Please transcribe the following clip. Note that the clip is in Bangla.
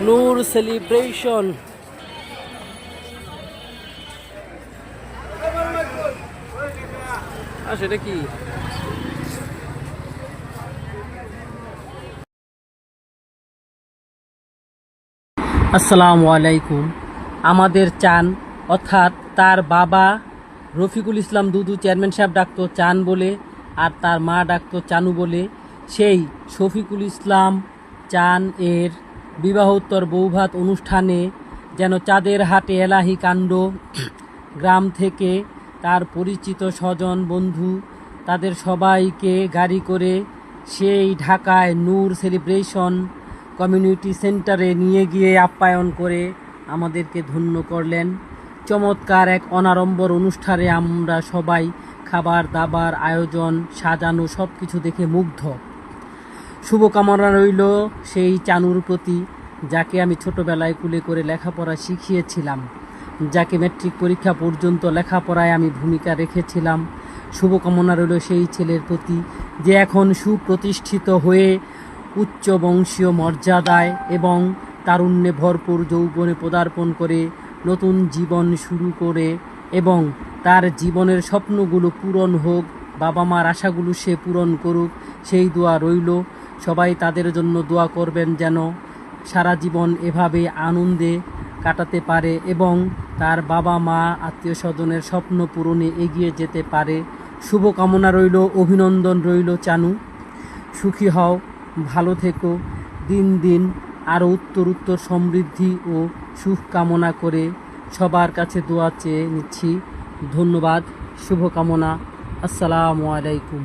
নূর সেলিব্রেশন। সেটা কি? আসসালামু আলাইকুম। আমাদের চান অর্থাৎ তার বাবা রফিকুল ইসলাম দুদু চেয়ারম্যান সাহেব ডাকতো চান বলে, আর তার মা ডাকতো চানু বলে। সেই শফিকুল ইসলাম চান এর বিবাহোত্তর বৌভাত অনুষ্ঠানে যেন চাঁদের হাটে এলাহি কাণ্ড। গ্রাম থেকে তার পরিচিত স্বজন বন্ধু তাদের সবাইকে গাড়ি করে সেই ঢাকায় নূর সেলিব্রেশন কমিউনিটি সেন্টারে নিয়ে গিয়ে আপ্যায়ন করে আমাদেরকে ধন্য করলেন। চমৎকার এক অনাড়ম্বর অনুষ্ঠানে আমরা সবাই খাবার দাবার আয়োজন সাজানো সব কিছু দেখে মুগ্ধ। শুভকামনা রইল সেই চানুর প্রতি, যাকে আমি ছোটবেলায় কুলে করে লেখাপড়া শিখিয়েছিলাম, যাকে ম্যাট্রিক পরীক্ষা পর্যন্ত লেখাপড়ায় আমি ভূমিকা রেখেছিলাম। শুভকামনা রইল সেই ছেলের প্রতি, যে এখন সুপ্রতিষ্ঠিত হয়ে উচ্চ বংশীয় মর্যাদায় এবং তারুণ্যে ভরপুর যৌবনে পদার্পণ করে নতুন জীবন শুরু করে, এবং তার জীবনের স্বপ্নগুলো পূরণ হোক, বাবা মার আশাগুলো সে পূরণ করুক, সেই দোয়া রইল। সবাই তাদের জন্য দোয়া করবেন যেন সারা জীবন এভাবে আনন্দে কাটাতে পারে এবং তার বাবা মা আত্মীয় স্বজনের স্বপ্ন পূরণে এগিয়ে যেতে পারে। শুভকামনা রইল, অভিনন্দন রইল চানু। সুখী হও, ভালো থেকো, দিন দিন আরও উত্তর সমৃদ্ধি ও সুখ কামনা করে সবার কাছে দোয়া চেয়ে নিচ্ছি। ধন্যবাদ, শুভকামনা। আসসালামু আলাইকুম।